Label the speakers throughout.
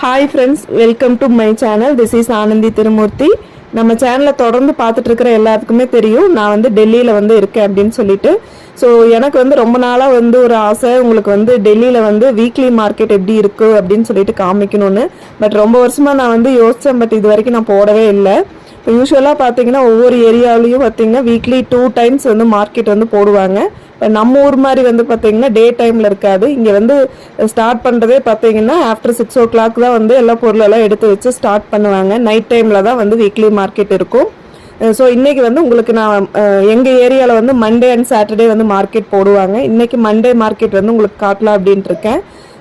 Speaker 1: Hi friends, welcome to my channel. This is Anandhi Thirumurthy. நம்ம சேனலை தொடர்ந்து பார்த்துட்டு இருக்கிற எல்லாத்துக்குமே தெரியும் நான் வந்து டெல்லியில் வந்து இருக்கேன் அப்படின்னு சொல்லிட்டு. ஸோ எனக்கு வந்து ரொம்ப நாளாக வந்து ஒரு ஆசை, உங்களுக்கு வந்து டெல்லியில் வந்து வீக்லி மார்க்கெட் எப்படி இருக்குது அப்படின்னு சொல்லிட்டு காமிக்கணும்னு. பட் ரொம்ப வருஷமாக நான் வந்து யோசித்தேன், பட் இது வரைக்கும் நான் போடவே இல்லை. இப்போ யூஸ்வலாக பார்த்தீங்கன்னா ஒவ்வொரு ஏரியாவிலையும் பார்த்தீங்கன்னா வீக்லி 2 times வந்து மார்க்கெட் வந்து போடுவாங்க. இப்போ நம்ம ஊர் மாதிரி வந்து பார்த்தீங்கன்னா டே டைமில் இருக்காது. இங்கே வந்து ஸ்டார்ட் பண்ணுறதே பார்த்தீங்கன்னா ஆஃப்டர் 6 o'clock தான் வந்து எல்லா பொருளெல்லாம் எடுத்து வச்சு ஸ்டார்ட் பண்ணுவாங்க. நைட் டைமில் தான் வந்து வீக்லி மார்க்கெட் இருக்கும். ஸோ இன்றைக்கி வந்து உங்களுக்கு நான் எங்கள் ஏரியாவில் வந்து மண்டே அண்ட் சாட்டர்டே வந்து மார்க்கெட் போடுவாங்க. இன்றைக்கி மண்டே மார்க்கெட் வந்து உங்களுக்கு காட்டலாம் அப்படின்ட்டு இருக்கேன்.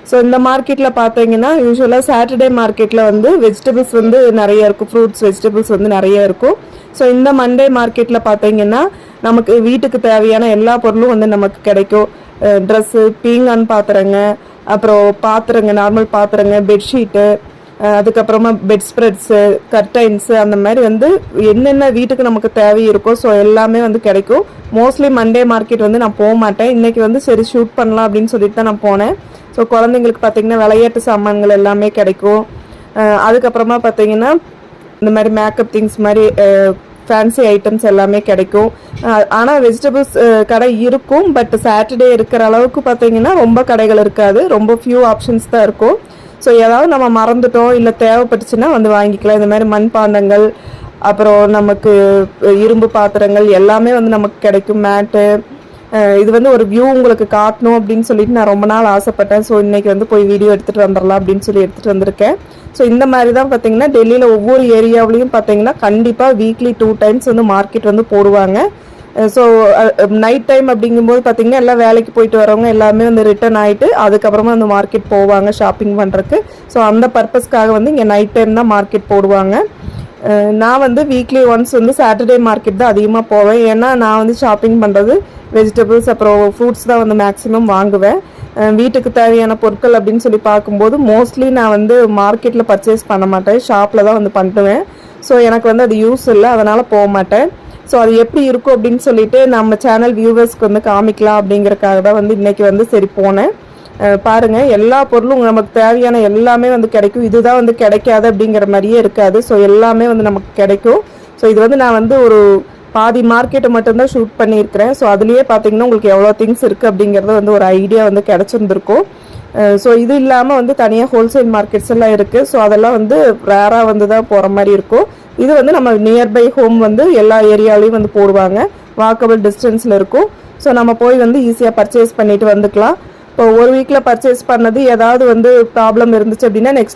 Speaker 1: ஸோ இந்த மார்க்கெட்டில் பார்த்தீங்கன்னா யூஸ்வலாக சாட்டர்டே மார்க்கெட்டில் வந்து வெஜிடபிள்ஸ் வந்து நிறைய இருக்கும், ஃப்ரூட்ஸ் வெஜிடபிள்ஸ் வந்து நிறைய இருக்கும். ஸோ இந்த மண்டே மார்க்கெட்டில் பார்த்தீங்கன்னா நமக்கு வீட்டுக்கு தேவையான எல்லா பொருளும் வந்து நமக்கு கிடைக்கும். ட்ரெஸ்ஸு, பீங்கான் பாத்திரங்க, அப்புறம் பாத்திரங்க, நார்மல் பாத்திரங்க, பெட்ஷீட்டு, அதுக்கப்புறமா பெட் ஸ்ப்ரெட்ஸு, கர்டைன்ஸு, அந்த மாதிரி வந்து என்னென்ன வீட்டுக்கு நமக்கு தேவை இருக்கோ ஸோ எல்லாமே வந்து கிடைக்கும். மோஸ்ட்லி மண்டே மார்க்கெட் வந்து நான் போக மாட்டேன். இன்றைக்கி வந்து சரி ஷூட் பண்ணலாம் அப்படின்னு சொல்லிட்டு தான் நான் போனேன். ஸோ குழந்தைங்களுக்கு பார்த்திங்கன்னா விளையாட்டு சாமான்கள் எல்லாமே கிடைக்கும். அதுக்கப்புறமா பார்த்திங்கன்னா இந்த மாதிரி மேக்கப் திங்ஸ் மாதிரி ஃபேன்சி ஐட்டம்ஸ் எல்லாமே கிடைக்கும். ஆனால் வெஜிடபிள்ஸ் கடை இருக்கும், பட் சாட்டர்டே இருக்கிற அளவுக்கு பார்த்தீங்கன்னா ரொம்ப கடைகள் இருக்காது, ரொம்ப ஃபியூ ஆப்ஷன்ஸ் தான் இருக்கும். ஸோ ஏதாவது நம்ம மறந்துட்டோம் இல்லை தேவைப்பட்டுச்சுன்னா வந்து வாங்கிக்கலாம். இந்த மாதிரி மண்பாண்டங்கள், அப்புறம் நமக்கு இரும்பு பாத்திரங்கள் எல்லாமே வந்து நமக்கு கிடைக்கும். மேட்டு, இது வந்து ஒரு வியூ உங்களுக்கு காட்டணும் அப்படின்னு சொல்லிட்டு நான் ரொம்ப நாள் ஆசைப்பட்டேன். ஸோ இன்றைக்கி வந்து போய் வீடியோ எடுத்துகிட்டு வந்துடலாம் அப்படின்னு சொல்லி எடுத்துகிட்டு வந்திருக்கேன். ஸோ இந்த மாதிரி தான் பார்த்தீங்கன்னா டெல்லியில் ஒவ்வொரு ஏரியாவிலையும் பார்த்தீங்கன்னா கண்டிப்பாக வீக்லி 2 times வந்து மார்க்கெட் வந்து போடுவாங்க. ஸோ நைட் டைம் அப்படிங்கும்போது பார்த்தீங்கன்னா எல்லாம் வேலைக்கு போயிட்டு வரவங்க எல்லாமே வந்து ரிட்டர்ன் ஆகிட்டு அதுக்கப்புறமா அந்த மார்க்கெட் போவாங்க ஷாப்பிங் பண்ணுறதுக்கு. ஸோ அந்த பர்பஸ்க்காக வந்து இங்கே நைட் டைம் தான் மார்க்கெட் போடுவாங்க. நான் வந்து வீக்லி ஒன்ஸ் வந்து சாட்டர்டே மார்க்கெட் தான் அதிகமாக போவேன். ஏன்னா நான் வந்து ஷாப்பிங் பண்ணுறது வெஜிடபிள்ஸ் அப்புறம் ஃப்ரூட்ஸ் தான் வந்து மேக்ஸிமம் வாங்குவேன். வீட்டுக்கு தேவையான பொருட்கள் அப்படின்னு சொல்லி பார்க்கும்போது மோஸ்ட்லி நான் வந்து மார்க்கெட்டில் பர்ச்சேஸ் பண்ண மாட்டேன், ஷாப்பில் தான் வந்து பண்ணுவேன். ஸோ எனக்கு வந்து அது யூஸ் இல்லை, அதனால் போக மாட்டேன். ஸோ அது எப்படி இருக்கும் அப்படின்னு சொல்லிட்டு நம்ம சேனல் வியூவர்ஸ்க்கு வந்து காமிக்கலாம் அப்படிங்கிறக்காக தான் வந்து இன்றைக்கி வந்து சரி போனேன். பாருங்கள், எல்லா பொருளும் நமக்கு தேவையான எல்லாமே வந்து கிடைக்கும். இதுதான் வந்து கிடைக்காது அப்படிங்கிற மாதிரியே இருக்காது. ஸோ எல்லாமே வந்து நமக்கு கிடைக்கும். ஸோ இது வந்து நான் வந்து ஒரு பாதி மார்க்கெட்டை மட்டும்தான் ஷூட் பண்ணியிருக்கிறேன். ஸோ அதுலேயே பார்த்தீங்கன்னா உங்களுக்கு எவ்வளோ திங்ஸ் இருக்குது அப்படிங்கிறத வந்து ஒரு ஐடியா வந்து கிடச்சிருந்துருக்கும். ஸோ இது இல்லாமல் வந்து தனியாக ஹோல்சேல் மார்க்கெட்ஸ் எல்லாம் இருக்குது. ஸோ அதெல்லாம் வந்து ரேராக வந்து தான் போகிற மாதிரி இருக்கும். இது வந்து நம்ம நியர்பை ஹோம் வந்து எல்லா ஏரியாவிலையும் வந்து போடுவாங்க, வாக்கபிள் டிஸ்டன்ஸில் இருக்கும். ஸோ நம்ம போய் வந்து ஈஸியாக பர்ச்சேஸ் பண்ணிட்டு வந்துக்கலாம். இப்போ ஒரு வீக்கில் பர்ச்சேஸ் பண்ணது ஏதாவது வந்து ப்ராப்ளம் இருந்துச்சு அப்படின்னா நெக்ஸ்ட்